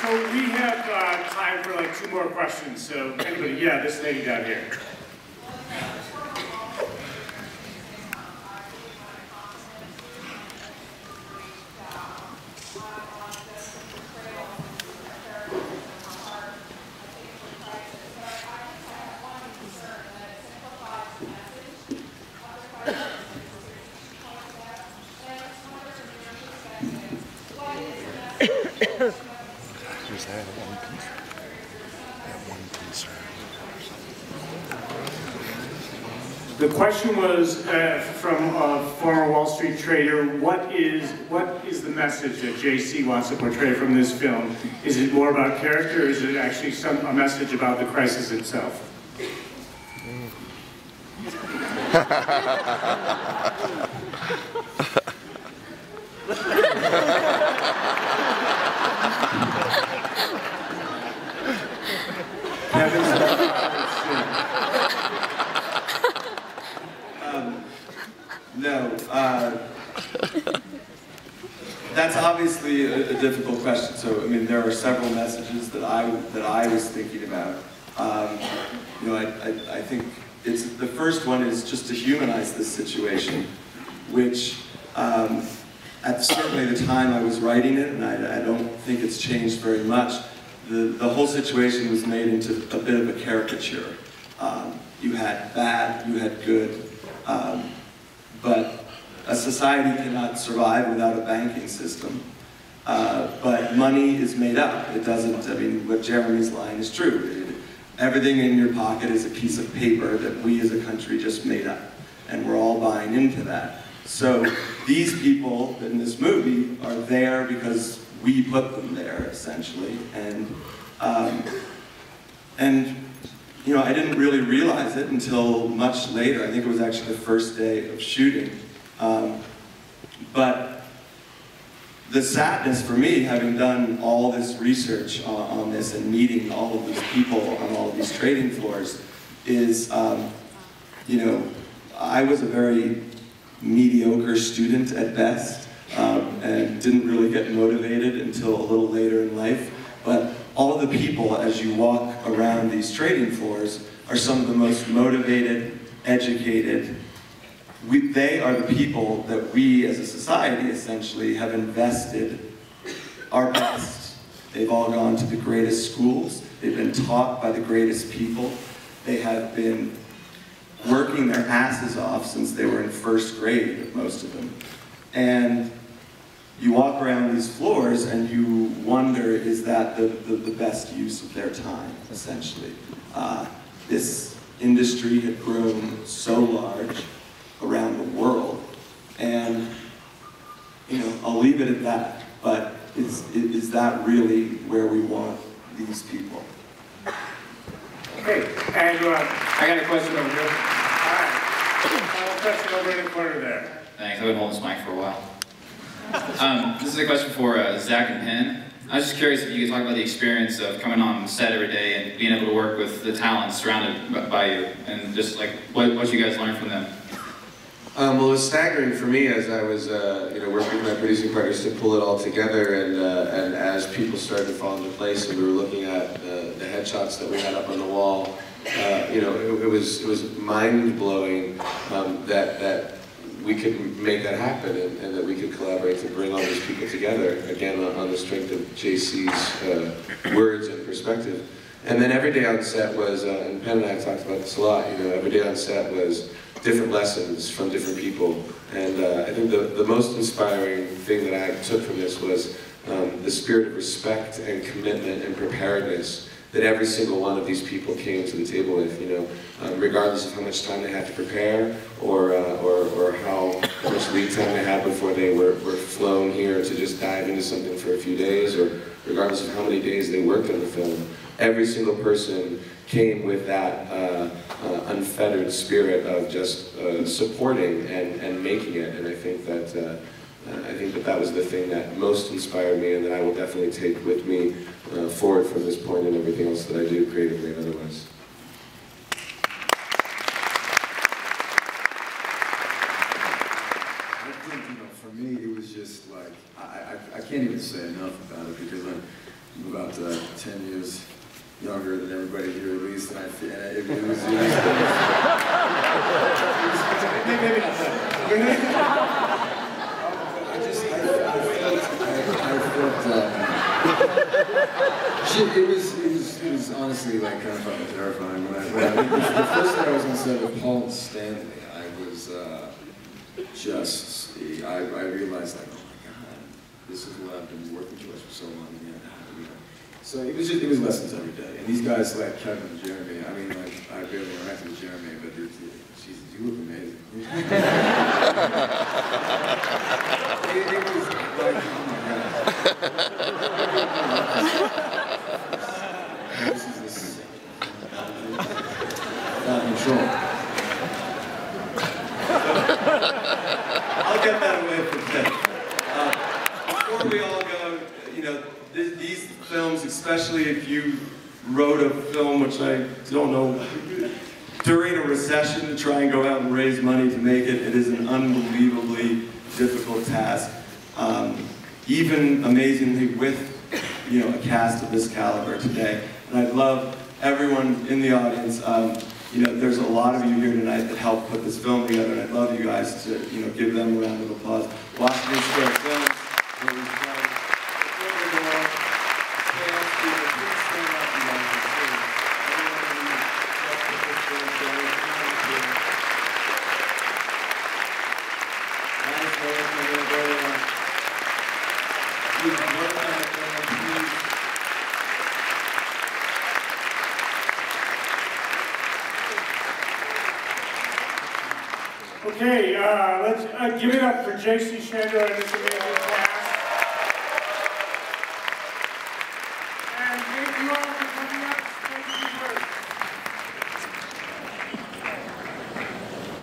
So we have time for like 2 more questions. So anybody, yeah, this lady down here. The question was from a former Wall Street trader, what is the message that JC wants to portray from this film? Is it more about character, or is it actually a message about the crisis itself? No, that's obviously a difficult question. So, I mean, there are several messages that I was thinking about. You know, I think the first one is just to humanize this situation, which at certainly the time I was writing it, and I don't think it's changed very much. The whole situation was made into a bit of a caricature. You had bad, you had good. But a society cannot survive without a banking system. But money is made up. It doesn't, I mean, what Jeremy's line is true. Everything in your pocket is a piece of paper that we as a country just made up. And we're all buying into that. So these people in this movie are there because we put them there, essentially. And you know, I didn't really realize it until much later. I think it was actually the first day of shooting. But the sadness for me, having done all this research on this and meeting all of these people on all of these trading floors, is, you know, I was a very mediocre student at best, and didn't really get motivated until a little later in life. But all of the people, as you walk around these trading floors, are some of the most motivated, educated. They are the people that we as a society essentially have invested our best. They've all gone to the greatest schools. They've been taught by the greatest people. They have been working their asses off since they were in first grade, most of them. And you walk around these floors and you wonder, is that the best use of their time, essentially? This industry had grown so large around the world, and you know, I'll leave it at that, but is that really where we want these people? Okay, and I got a question over here. All right, final question over in the corner there. Thanks, I've been holding this mic for a while. This is a question for Zach and Penn. I was just curious if you could talk about the experience of coming on set every day and being able to work with the talent surrounded by you, and just like what you guys learned from them. Well, it was staggering for me as I was, you know, working with my producing partners to pull it all together, and as people started to fall into place, and we were looking at the headshots that we had up on the wall, you know, it was mind blowing that we could make that happen, and that we could collaborate to bring all these people together, again, on the strength of JC's words and perspective. And then every day on set was, and Penn and I have talked about this a lot, you know, every day on set was different lessons from different people. And I think the most inspiring thing that I took from this was the spirit of respect and commitment and preparedness that every single one of these people came to the table with, you know, regardless of how much time they had to prepare, or how much lead time they had before they were flown here to just dive into something for a few days, or regardless of how many days they worked on the film. Every single person came with that unfettered spirit of just supporting and making it, and I think that was the thing that most inspired me, and that I will definitely take with me forward from this point and everything else that I do creatively and otherwise. I think, you know, for me, it was just like, I can't even say enough about it, because I'm about 10 years younger than everybody here at least, and I feel it was maybe not that. It was honestly like kind of fucking terrifying. The first day I was on set with Paul and Stanley, I was I realized like, oh my god, this is what I've been working towards for so long. So it was lessons every day. And these guys like Kevin and Jeremy, I mean like I barely interacted with Jeremy, but Jesus, you look amazing. it was like, oh my god. This is out of control. I'll get that away from Penn. Before we all go, you know, these films, especially if you wrote a film, which I don't know, during a recession to try and go out and raise money to make it, it is an unbelievably difficult task. Even amazingly with, you know, a cast of this caliber today. And I'd love everyone in the audience, you know, there's a lot of you here tonight that helped put this film together, and I'd love you guys to, you know, give them a round of applause. Washington Square Films, where we started. Okay, let's give it up for J.C. Chandor and this amazing cast. And thank you all for coming out.